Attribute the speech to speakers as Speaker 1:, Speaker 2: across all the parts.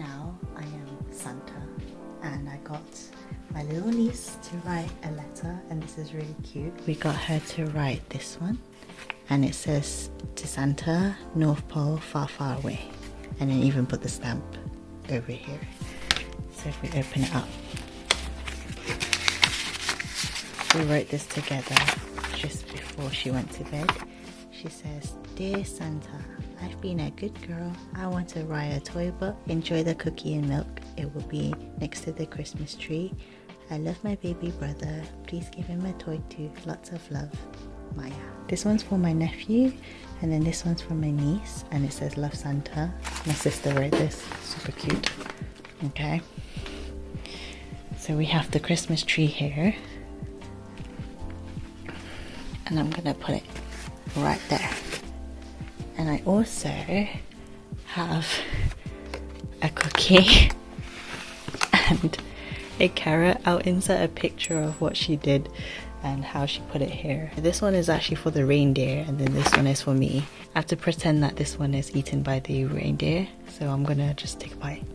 Speaker 1: now I am Santa, and I got my little niece to write a letter, and this is really cute. We got her to write this one, and it says, "To Santa, North Pole, far, far away," and then even put the stamp over here. So if we open it up, we wrote this together just before she went to bed. She says, "Dear Santa, I've been a good girl. I want to write a toy book. Enjoy the cookie and milk. It will be next to the Christmas tree. I love my baby brother. Please give him a toy too. Lots of love, Maya." This one's for my nephew, and then this one's for my niece, and it says, "Love Santa." My sister wrote this. Super cute. Okay. So we have the Christmas tree here, and I'm gonna put it right there. And I also have a cookie and a carrot. I'll insert a picture of what she did and how she put it here. This one is actually for the reindeer, and then this one is for me. I have to pretend that this one is eaten by the reindeer, so I'm gonna just take a bite.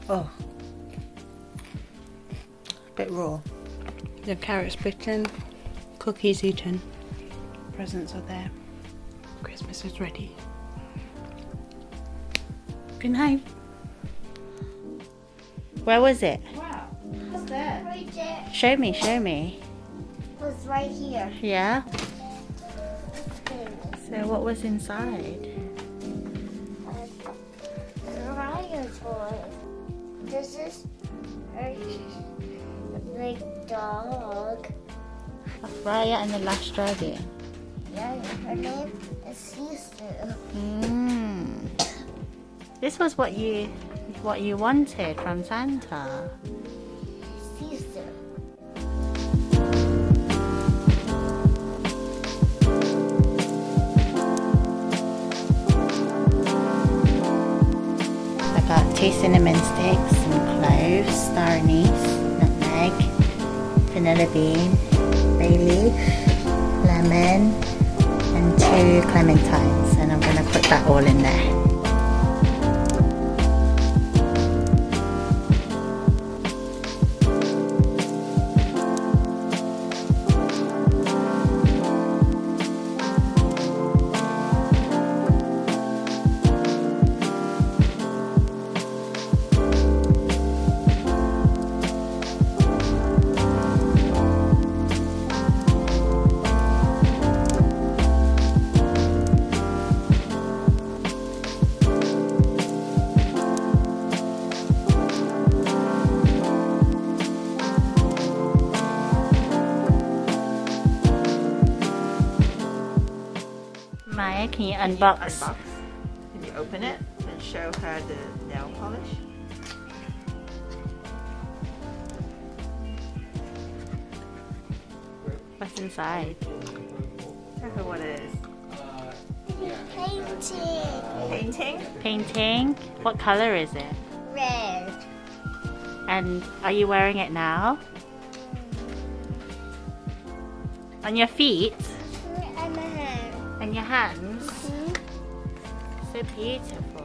Speaker 1: Oh, a bit raw. The carrot's bitten, cookies eaten, presents are there, Christmas is ready. Good night. Where was it?
Speaker 2: Wow, what's that?
Speaker 3: Right there.
Speaker 1: Show me, show me.
Speaker 3: It was right here.
Speaker 1: Yeah? So what was inside?
Speaker 3: Ryan toy. This is her big dog.
Speaker 1: Raya and the Last Dragon.
Speaker 3: Yeah, her name is Sisu.
Speaker 1: This was what you wanted from Santa.
Speaker 3: Sisu.
Speaker 1: I got 2 cinnamon sticks, some cloves, star anise, nutmeg, vanilla bean, bay leaf, lemon, and 2 clementines, and I'm going to put that all in there. Maya, can you unbox?
Speaker 2: Can you open it and show her the nail polish?
Speaker 1: What's inside?
Speaker 2: Show her what it is.
Speaker 3: Painting.
Speaker 2: Painting?
Speaker 1: Painting? What color is it?
Speaker 3: Red.
Speaker 1: And are you wearing it now? On your feet?
Speaker 3: And my hand.
Speaker 1: And your hands? So beautiful.